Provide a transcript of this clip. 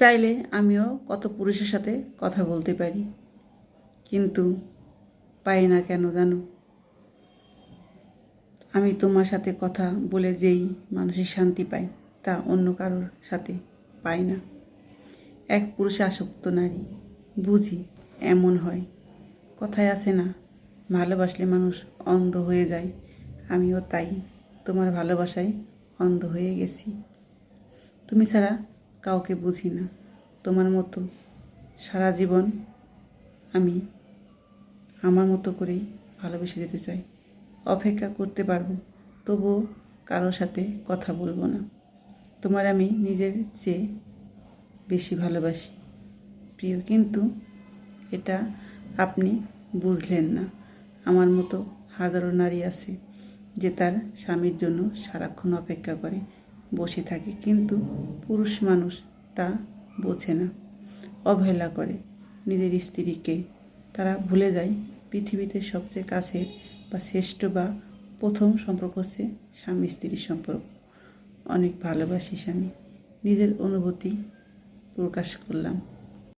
চাইলে আমিও কত পুরুষের সাথে কথা বলতে পারি, কিন্তু পাই না কেন জানো? আমি তোমার সাথে কথা বলে যেই মানসিক শান্তি পাই তা অন্য কারোর সাথে পাই না। এক পুরুষে আসক্ত নারী, বুঝি এমন হয়। কথায় আছে না, ভালোবাসলে মানুষ অন্ধ হয়ে যায়। আমিও তাই তোমার ভালোবাসায় অন্ধ হয়ে গেছি। তুমি ছাড়া কাউকে বুঝি না। তোমার মতো সারা জীবন আমি আমার মতো করেই ভালোবেসে যেতে চাই। অপেক্ষা করতে পারবো, তবুও কারোর সাথে কথা বলবো না। তোমার আমি নিজের চেয়ে বেশি ভালোবাসি প্রিয়, কিন্তু এটা আপনি বুঝলেন না। আমার মতো হাজারো নারী আছে যে তার স্বামীর জন্য সারাক্ষণ অপেক্ষা করে বসে থাকে, কিন্তু পুরুষ মানুষ তা বোঝে না, অবহেলা করে নিজের স্ত্রীকে। তারা ভুলে যায় পৃথিবীতে সবচেয়ে কাছের বা শ্রেষ্ঠ বা প্রথম সম্পর্ক হচ্ছে স্বামী স্ত্রীর সম্পর্ক। অনেক ভালোবাসি স্বামী, নিজের অনুভূতি প্রকাশ করলাম।